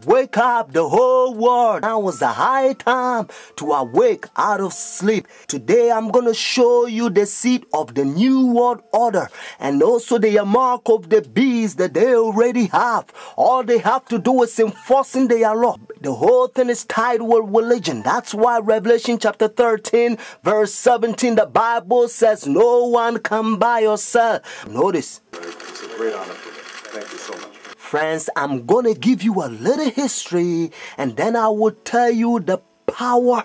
Wake up the whole world. Now is the high time to awake out of sleep. Today I'm going to show you the seed of the new world order and also the mark of the beast that they already have. All they have to do is enforcing their law. The whole thing is tied with religion. That's why Revelation chapter 13 verse 17, the Bible says no one can buy or sell. Notice. It's a great honor for me. Thank you so much. Friends, I'm going to give you a little history and then I will tell you the power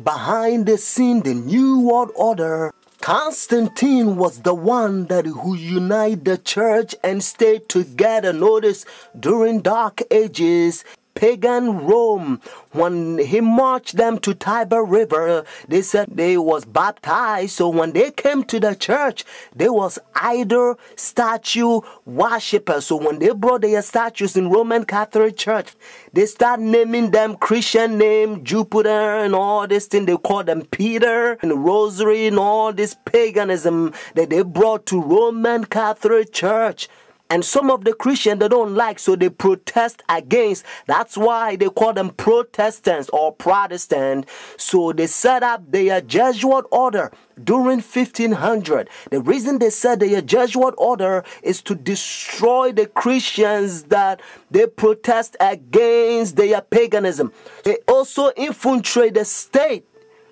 behind the scene, the new world order. Constantine was the one who united the church and stayed together. Notice, during dark ages, pagan Rome, when he marched them to Tiber River, they said they was baptized. So when they came to the church, they was idol statue worshippers. So when they brought their statues in Roman Catholic Church, they start naming them Christian name, Jupiter and all this thing. They call them Peter and Rosary and all this paganism that they brought to Roman Catholic Church. And some of the Christians they don't like, so they protest against. That's why they call them Protestants or Protestant. So they set up their Jesuit order during 1500. The reason they set their Jesuit order is to destroy the Christians that they protest against their paganism. They also infiltrate the state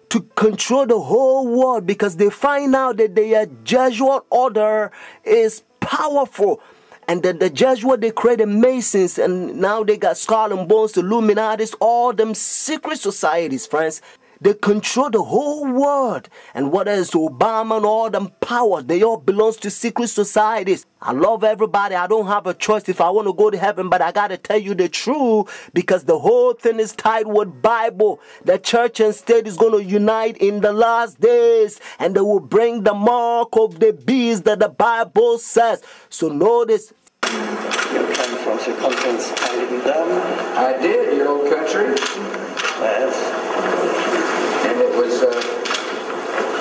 to control the whole world because they find out that their Jesuit order is powerful. And then the Jesuits, they created Masons, and now they got Skull and Bones, Illuminatis, all them secret societies, friends. They control the whole world. And what is Obama and all them power, they all belong to secret societies. I love everybody. I don't have a choice if I want to go to heaven, but I got to tell you the truth because the whole thing is tied with Bible. The church and state is going to unite in the last days and they will bring the mark of the beast that the Bible says. So notice. You came from circumference Dam. I did, your old country. Yes. And it was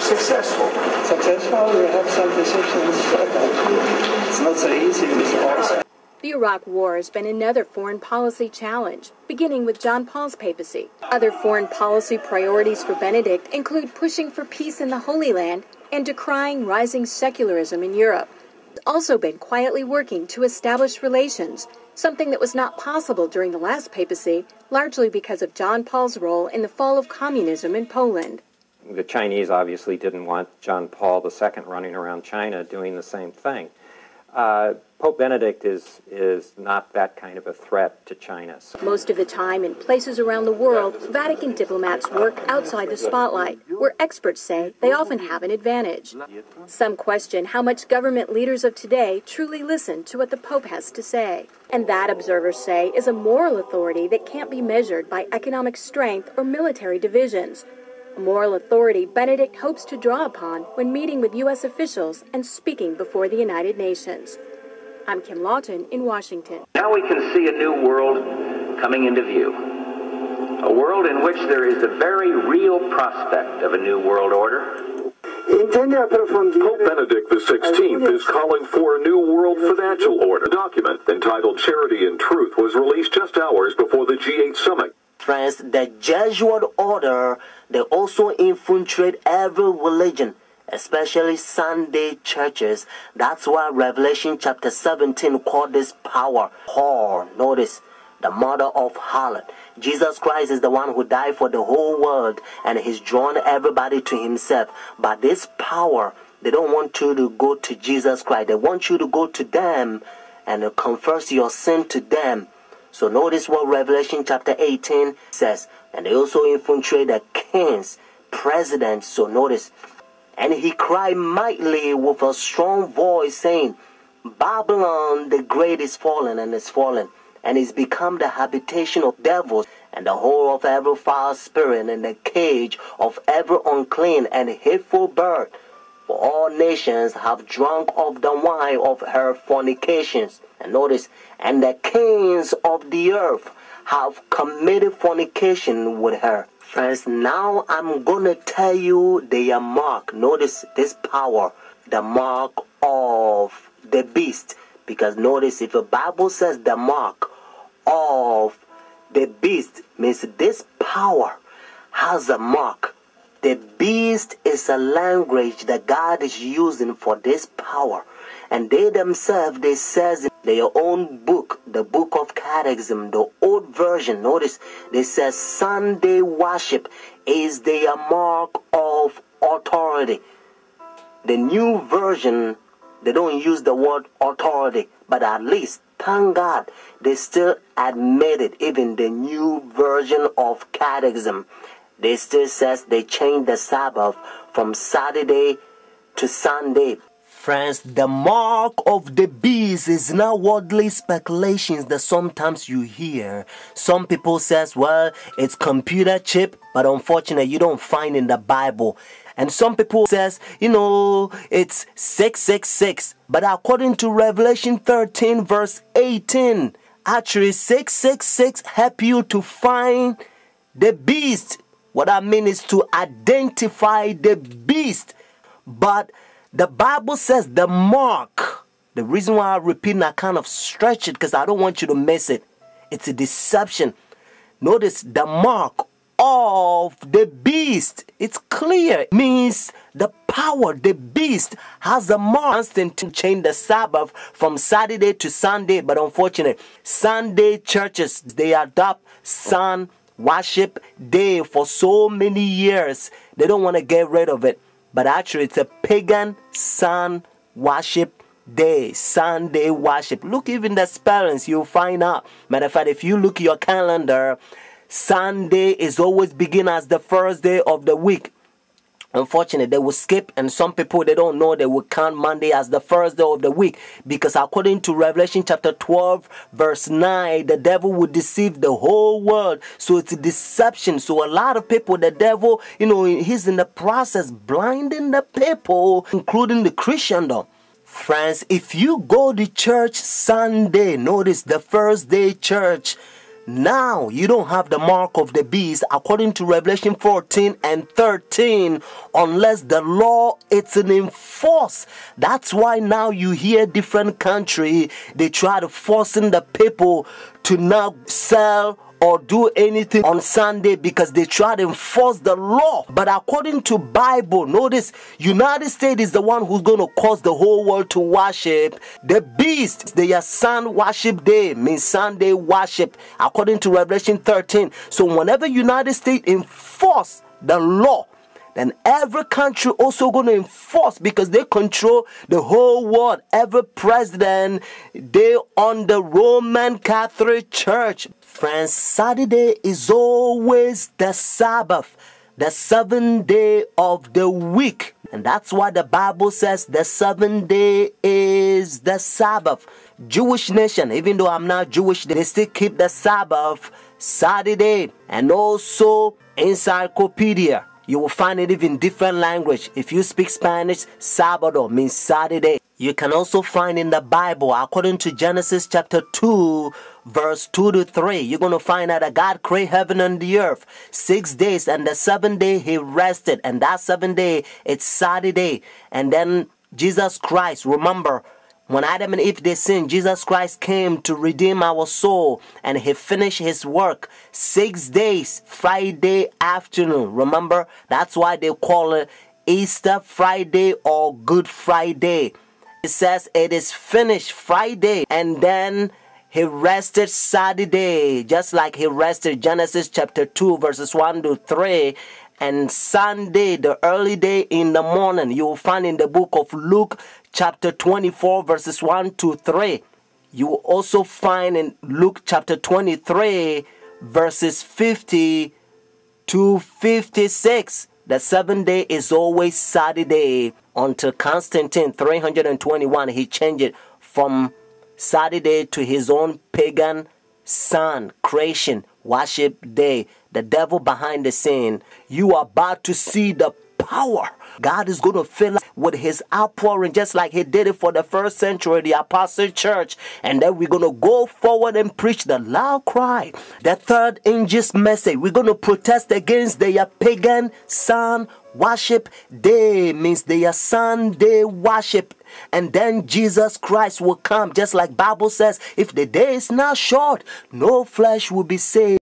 successful. Successful? You have some decisions. It's not so easy with all. The Iraq War has been another foreign policy challenge, beginning with John Paul's papacy. Other foreign policy priorities for Benedict include pushing for peace in the Holy Land and decrying rising secularism in Europe. He's also been quietly working to establish relations, something that was not possible during the last papacy, largely because of John Paul's role in the fall of communism in Poland. The Chinese obviously didn't want John Paul II running around China doing the same thing. Pope Benedict is not that kind of a threat to China. Most of the time, in places around the world, Vatican diplomats work outside the spotlight, where experts say they often have an advantage. Some question how much government leaders of today truly listen to what the Pope has to say. And that, observers say, is a moral authority that can't be measured by economic strength or military divisions. A moral authority Benedict hopes to draw upon when meeting with U.S. officials and speaking before the United Nations. I'm Kim Lawton in Washington. Now we can see a new world coming into view. A world in which there is the very real prospect of a new world order. Pope Benedict XVI is calling for a new world financial order. A document entitled Charity and Truth was released just hours before the G8 summit. Friends, the Jesuit order, they also infiltrate every religion, especially Sunday churches. That's why Revelation chapter 17 called this power whore. Notice, the mother of harlot. Jesus Christ is the one who died for the whole world and he's drawn everybody to himself. But this power, they don't want you to go to Jesus Christ. They want you to go to them and confess your sin to them. So notice what Revelation chapter 18 says. And they also infiltrate the kings, presidents. So notice. And he cried mightily with a strong voice, saying, Babylon the great is fallen and is fallen, and is become the habitation of devils, and the hole of every foul spirit, and the cage of every unclean and hateful bird. For all nations have drunk of the wine of her fornications. And notice, and the kings of the earth have committed fornication with her. Friends, now I'm going to tell you their mark. Notice this power, the mark of the beast. Because notice, if the Bible says the mark of The beast means this power has a mark. The beast is a language that God is using for this power. And they themselves, they says in their own book, the book of Catechism, the old version, notice, they say Sunday worship is their mark of authority. The new version, they don't use the word authority, but at least, thank God, they still admit it. Even the new version of Catechism, they still says they changed the Sabbath from Saturday to Sunday. Friends, the mark of the beast is not worldly speculations that sometimes you hear. Some people says, well, it's computer chip, but unfortunately you don't find in the Bible. And some people says, it's 666. But according to Revelation 13 verse 18, actually 666 help you to find the beast. What I mean is to identify the beast. But the Bible says the mark. The reason why I repeat and I kind of stretch it because I don't want you to miss it. It's a deception. Notice the mark of the beast. It's clear. It means the power, the beast has a mark. Constant to change the Sabbath from Saturday to Sunday. But unfortunately, Sunday churches, they adopt sun worship day for so many years. They don't want to get rid of it. But actually, it's a pagan sun worship day, Sunday worship. Look, even the spellings, you'll find out. Matter of fact, if you look at your calendar, Sunday is always begin as the first day of the week. Unfortunately, they will skip, and some people, they don't know, they will count Monday as the first day of the week. Because according to Revelation chapter 12, verse 9, the devil will deceive the whole world. So it's a deception. So a lot of people, the devil, he's in the process blinding the people, including the Christendom. Friends, if you go to church Sunday, notice the first day church, now you don't have the mark of the beast according to Revelation 14 and 13 unless the law is enforced. That's why now you hear different country, they try to forcing the people to not sell or do anything on Sunday because they try to enforce the law. But according to Bible, notice United States is the one who's going to cause the whole world to worship the beast. Their sun worship day means Sunday worship according to Revelation 13. So whenever United States enforce the law, then every country also going to enforce because they control the whole world. Every president, they on the Roman Catholic Church. Friends, Saturday is always the Sabbath, the seventh day of the week. And that's why the Bible says the seventh day is the Sabbath. Jewish nation, even though I'm not Jewish, they still keep the Sabbath Saturday. And also encyclopedia, you will find it even different language. If you speak Spanish, Sábado means Saturday. You can also find in the Bible, according to Genesis chapter 2, verse 2 to 3, you're going to find out that God created heaven and the earth 6 days, and the seventh day he rested, and that seventh day, it's Saturday. And then Jesus Christ, remember, when Adam and Eve, they sinned, Jesus Christ came to redeem our soul, and he finished his work 6 days, Friday afternoon. Remember, that's why they call it Easter Friday or Good Friday. It says it is finished Friday, and then he rested Saturday, just like he rested Genesis chapter 2, verses 1 to 3. And Sunday, the early day in the morning, you will find in the book of Luke chapter 24, verses 1 to 3. You will also find in Luke chapter 23, verses 50 to 56. The seventh day is always Saturday until Constantine 321. He changed it from Saturday to his own pagan sun creation worship day. The devil behind the scene. You are about to see the power. God is going to fill us with his outpouring just like he did it for the first century, the Apostle Church. And then we're going to go forward and preach the loud cry, the third angel's message. We're going to protest against their pagan sun Worship day means they are Sunday worship. And then Jesus Christ will come, just like Bible says, if the day is not short, no flesh will be saved.